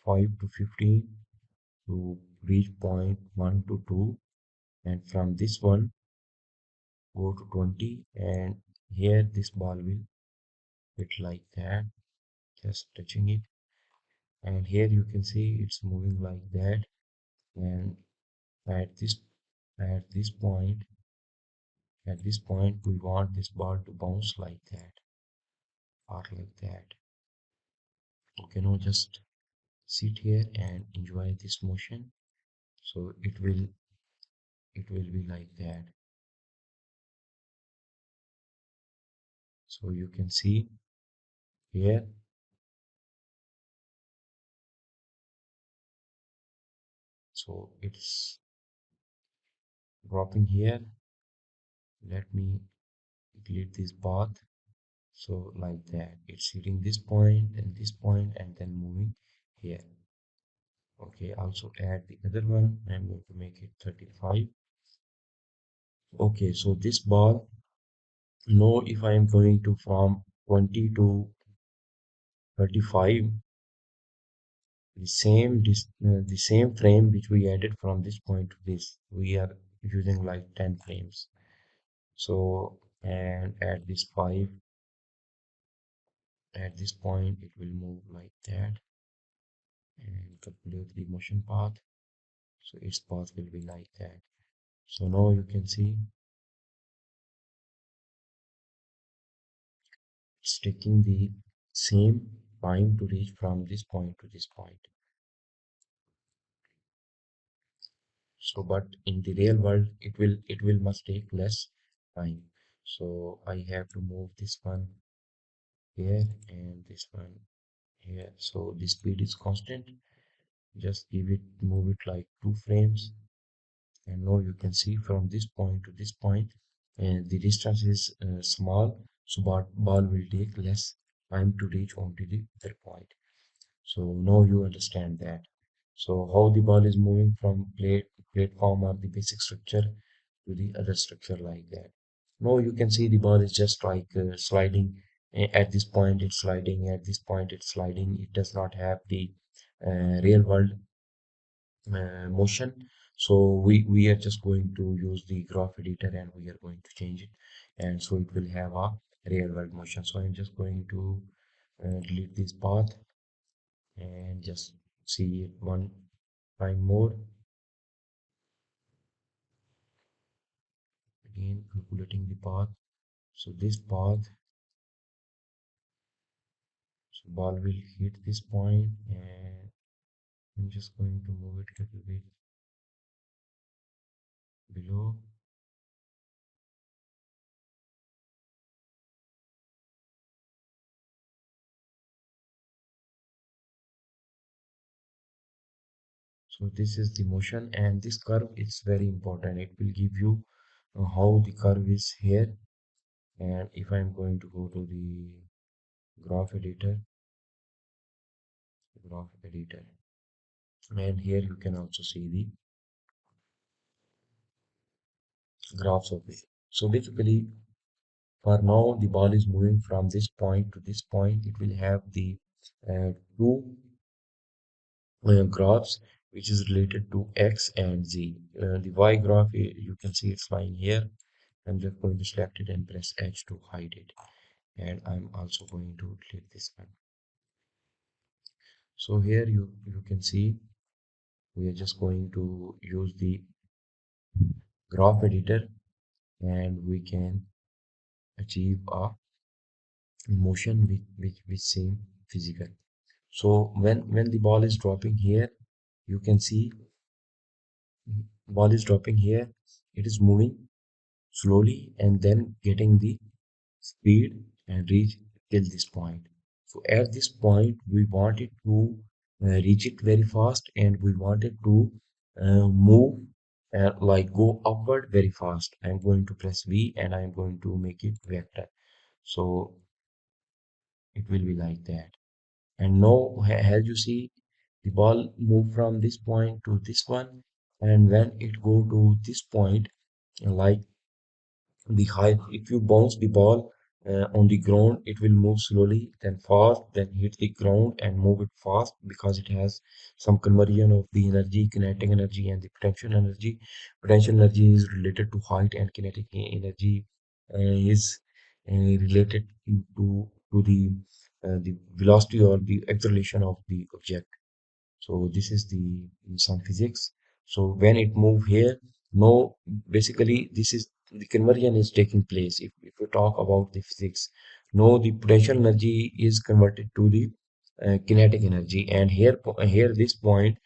5 to 15 to reach point 1 to 2, and from this one go to 20, and here this ball will hit like that, just touching it. And here you can see it's moving like that, and at this at this point we want this ball to bounce like that or like that. Okay, now just sit here and enjoy this motion. So it will be like that. So you can see here, so it's dropping here. Let me delete this path. So like that, it's hitting this point and then moving here. Okay, also add the other one. I'm going to make it 35. Okay, so this ball, know if I am going to from 20 to 35, the same frame which we added from this point to this, we are using like 10 frames. So, and at this 5, at this point, it will move like that, and calculate the motion path. So its path will be like that. So now you can see it's taking the same time to reach from this point to this point. So but in the real world it will must take less time. So I have to move this one here and this one here. So the speed is constant. Just move it like 2 frames, and now you can see from this point to this point, and the distance is small, so ball will take less time to reach onto the other point. So now you understand that. So how the ball is moving from platform or the basic structure to the other structure like that. Now you can see the ball is just like sliding. At this point it's sliding. At this point it's sliding. It does not have the real world motion. So we are just going to use the graph editor and we are going to change it, and so it will have a real world motion. So I'm just going to delete this path and just see it one time more. Again calculating the path. So this path, so ball will hit this point, and I'm just going to move it a little bit below. So this is the motion, and this curve is very important. It will give you how the curve is here. And if I'm going to go to the graph editor, graph editor, and here you can also see the graphs of it. So basically, for now, the ball is moving from this point to this point. It will have the two graphs which is related to x and z. The y graph, you can see it's lying here. I'm just going to select it and press H to hide it. And I'm also going to delete this one. So here you can see we are just going to use the graph editor, and we can achieve a motion which seem physical. So when the ball is dropping here, you can see ball is dropping here. It is moving slowly and then getting the speed and reach till this point. So at this point, we wanted to reach it very fast, and we wanted to move like go upward very fast. I'm going to press V, and I'm going to make it vector. So it will be like that. And now, as you see, the ball move from this point to this one, and when it go to this point, like the height, if you bounce the ball on the ground, it will move slowly, then fast, then hit the ground and move it fast, because it has some conversion of the energy, kinetic energy and the potential energy. Potential energy is related to height, and kinetic energy is related to the velocity or the acceleration of the object. So this is the some physics. So when it move here, no, basically this is the conversion is taking place. If we talk about the physics, no, the potential energy is converted to the kinetic energy, and here this point,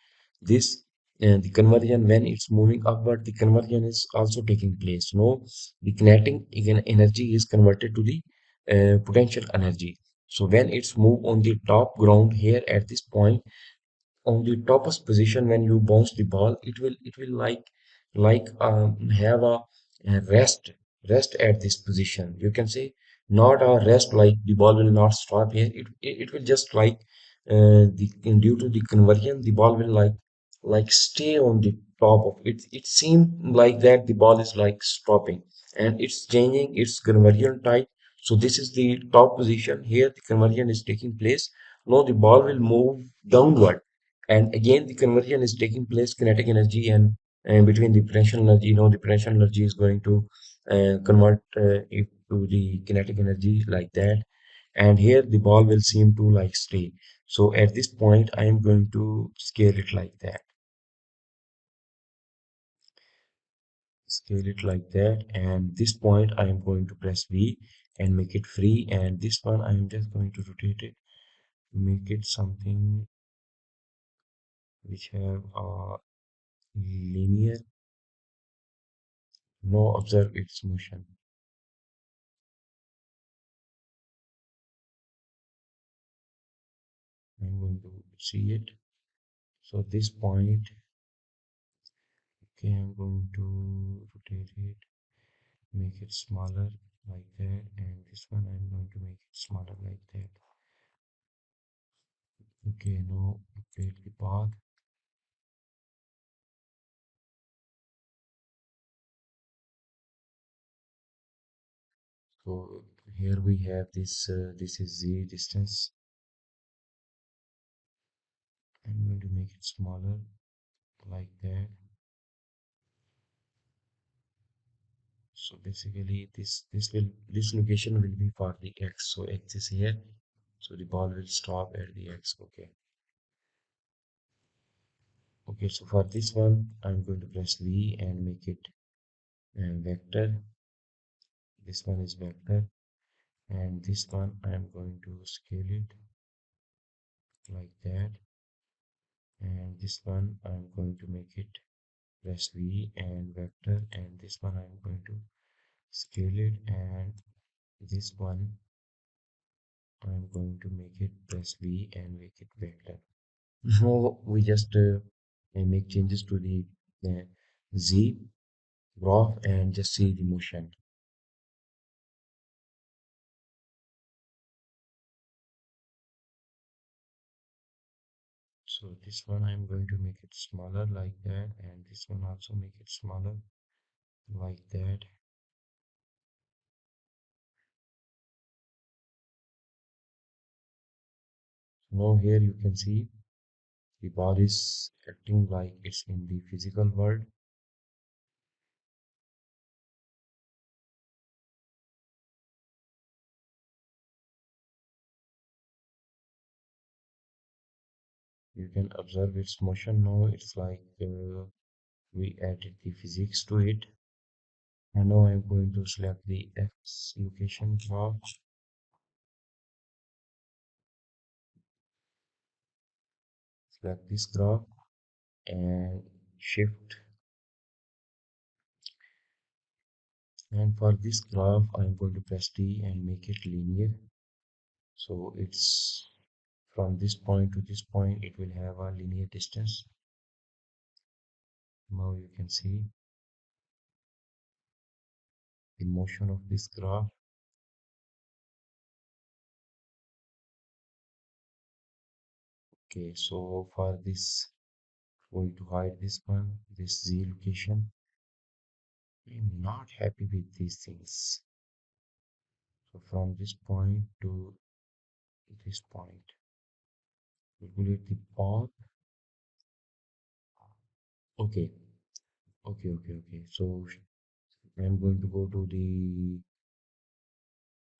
this the conversion, when it's moving upward, the conversion is also taking place. No, the kinetic energy is converted to the potential energy. So when it's moved on the top ground here at this point, on the topmost position, when you bounce the ball, it will like have a rest at this position, you can say. Not a rest like the ball will not stop here. It will just like the due to the conversion, the ball will like stay on the top of it. It seemed like that the ball is like stopping, and it's changing its conversion type. So this is the top position. Here the conversion is taking place. Now the ball will move downward, and again the conversion is taking place, kinetic energy and between the potential energy. The potential energy is going to convert it to the kinetic energy like that, and here the ball will seem to like stay. So at this point I am going to scale it like that, and this point I am going to press V and make it free, and this one I am just going to rotate it to make it something which have a linear. Now observe its motion. I'm going to see it. So this point, okay, I'm going to rotate it, make it smaller like that, and this one I'm going to make it smaller like that. Okay, now update the path. So here we have this. This is z distance. I'm going to make it smaller like that. So basically, this location will be for the x. So x is here. So the ball will stop at the x. Okay. Okay, so for this one, I'm going to press V and make it vector. This one is vector, and this one I'm going to scale it like that, and this one I'm going to make it press V and vector, and this one I'm going to scale it, and this one I'm going to make it press V and make it vector. Now we just make changes to the uh, Z graph and just see the motion. So this one I'm going to make it smaller like that, and this one also make it smaller like that. Now here you can see the bar is acting like it's in the physical world. You can observe its motion now. It's like we added the physics to it. And now I'm going to select the X location graph, select this graph and shift. And for this graph, I'm going to press T and make it linear. So it's from this point to this point, it will have a linear distance. Now you can see the motion of this graph. Okay, so for this, going to hide this one, this Z location. I'm not happy with these things. So from this point to this point, calculate the path. Okay, okay. So I'm going to go to the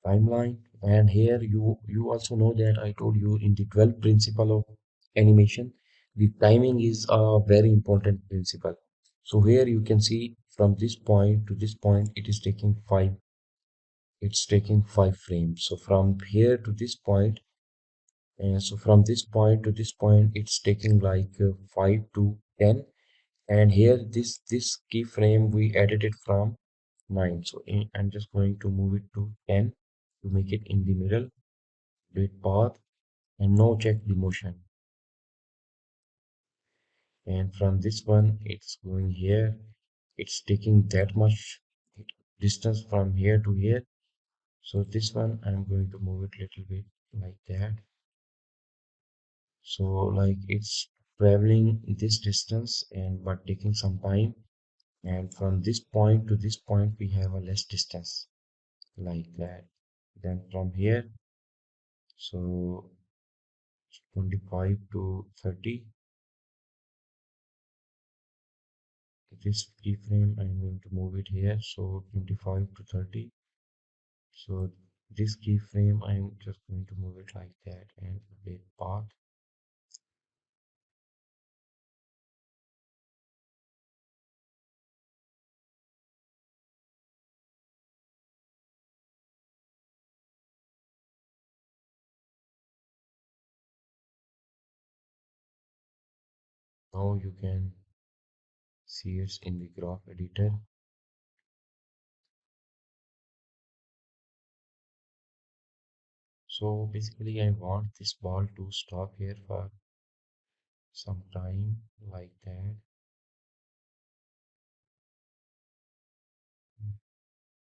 timeline, and here you also know that I told you in the 12th principle of animation, the timing is a very important principle. So here you can see from this point to this point, it's taking 5 frames. So from here to this point, and so from this point to this point, it's taking like 5 to 10. And here this keyframe we added it from 9. So I'm just going to move it to 10 to make it in the middle, do it path, and now check the motion. And from this one, it's going here. It's taking that much distance from here to here. So this one, I'm going to move it a little bit like that. So like it's traveling this distance and but taking some time. And from this point to this point, we have a less distance like that. Then from here, so 25 to 30. This keyframe, I'm going to move it here. So 25 to 30. So this keyframe, I'm just going to move it like that and update path. Now you can see it's in the graph editor. So basically, I want this ball to stop here for some time like that,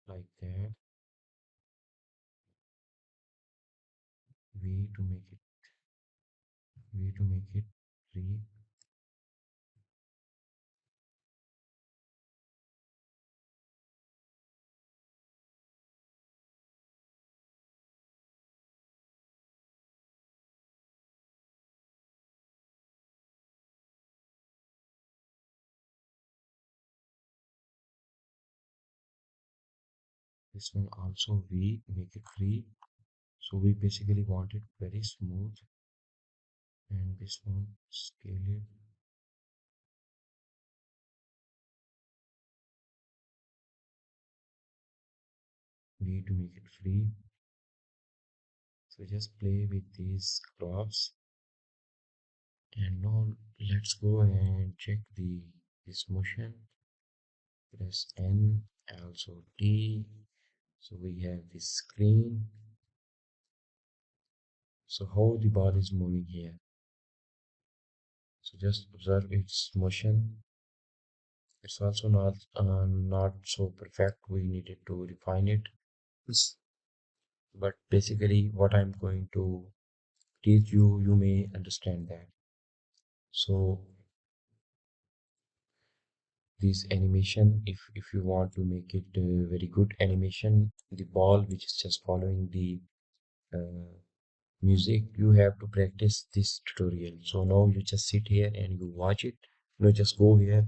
like that. V to make it, V to make it 3. This one also V, make it 3. So we basically want it very smooth, and this one scale it. V to make it free. So just play with these graphs, and now let's go and check the this motion, press N, also T. So we have this screen. So how the ball is moving here. So just observe its motion. It's also not so perfect. We needed to refine it. Yes. But basically, what I'm going to teach you, you may understand that. So this animation, if you want to make it very good animation, the ball which is just following the uh, music, you have to practice this tutorial. So now you just sit here and you watch it. You just go here,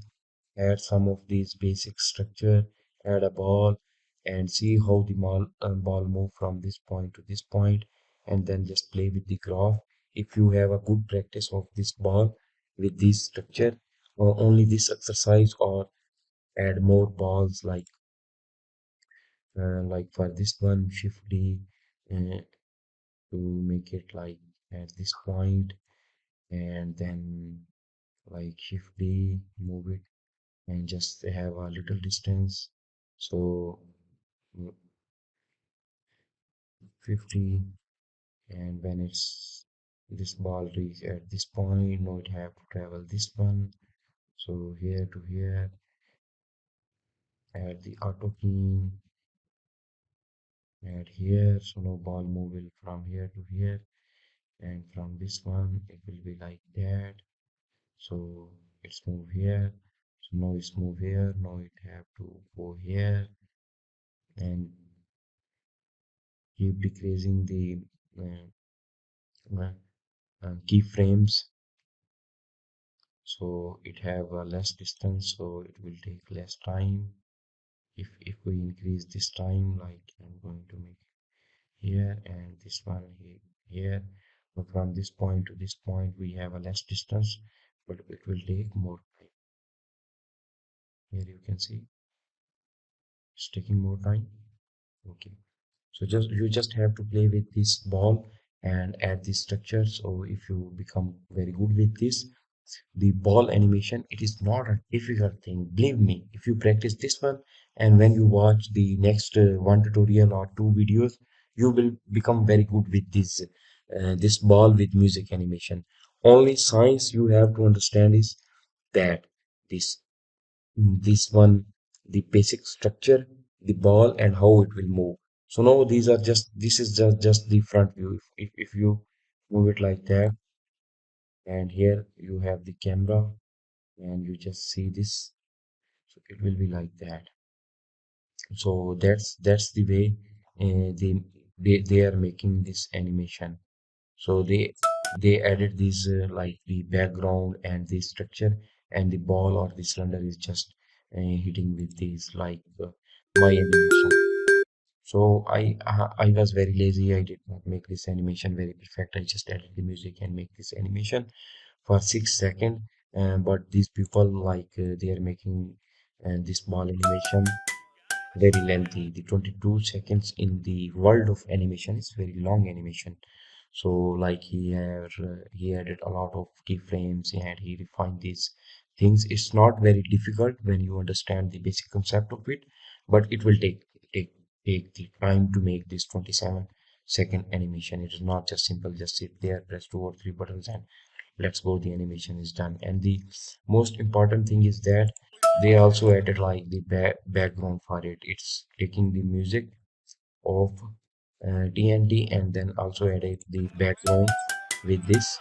add some of these basic structure, add a ball, and see how the ball move from this point to this point, and then just play with the graph. If you have a good practice of this ball with this structure, or only this exercise, or add more balls like for this one, shift D to make it like at this point, and then like shift D, move it and just have a little distance. So 50, and when it's this ball reach at this point, now it have to travel this one. So here to here, add the auto key, add here. So now ball move will from here to here, and from this one it will be like that. So it's move here. So now it's move here. Now it have to go here and keep decreasing the uh, uh, keyframes, so it have a less distance, so it will take less time. If we increase this time, like I'm going to make here and this one here, but from this point to this point we have a less distance, but it will take more time. Here you can see it's taking more time. Okay, so you just have to play with this ball and add this structure. So if you become very good with this, the ball animation, it is not a difficult thing, believe me. If you practice this one, and when you watch the next one tutorial or two videos, you will become very good with this ball with music animation. Only science you have to understand is that this this one, the basic structure, the ball, and how it will move. So now these are just, this is just the front view. If you move it like that, and here you have the camera, and you just see this, so it will be like that. So that's the way they are making this animation. So they added these like the background and the structure, and the ball or the cylinder is just hitting with these like my animation. So I was very lazy. I did not make this animation very perfect. I just added the music and make this animation for 6 seconds. But these people like they are making this ball animation very lengthy. The 22 seconds in the world of animation is very long animation. So like he added a lot of keyframes and he refined these things. It's not very difficult when you understand the basic concept of it, but it will take take the time to make this 27-second animation. It is not just simple, just sit there, press two or three buttons, and let's go, the animation is done. And the most important thing is that they also added like the background for it. It's taking the music of TNT, and then also added the background with this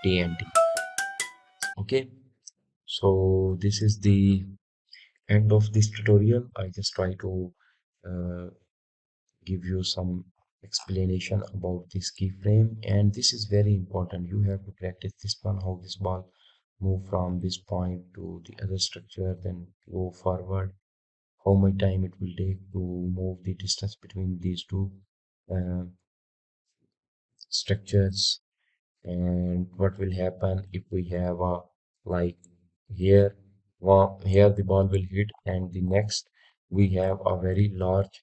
TNT. Okay, so this is the end of this tutorial. I just try to uh, give you some explanation about this keyframe, and this is very important. You have to practice this one, how this ball move from this point to the other structure, then go forward, how much time it will take to move the distance between these two uh, structures, and what will happen if we have a like here, here the ball will hit, and the next we have a very large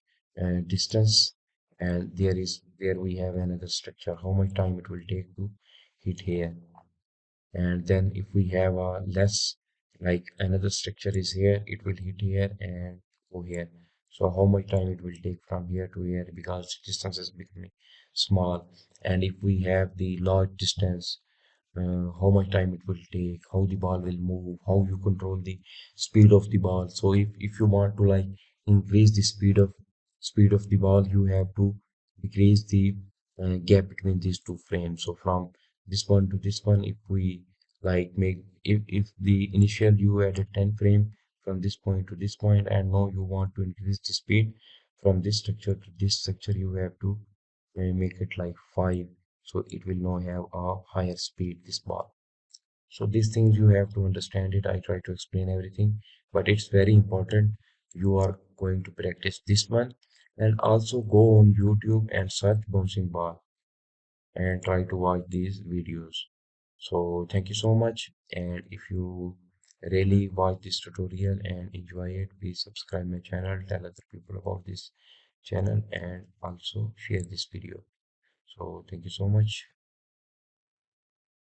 distance, and there we have another structure, how much time it will take to hit here. And then if we have a less, like another structure is here, it will hit here and go here. So how much time it will take from here to here, because distance is becoming small. And if we have the large distance, how much time it will take, how the ball will move, how you control the speed of the ball. So if you want to like increase the speed of the ball, you have to decrease the gap between these two frames. So from this one to this one, if we like make, if the initial you added 10 frame from this point to this point, and now you want to increase the speed from this structure to this structure, you have to make it like 5, so it will now have a higher speed, this ball. So these things you have to understand it. I try to explain everything, but it's very important. You are going to practice this one, and also go on YouTube and search bouncing ball and try to watch these videos. So thank you so much. And if you really watch this tutorial and enjoy it, please subscribe my channel, tell other people about this channel, and also share this video. So thank you so much.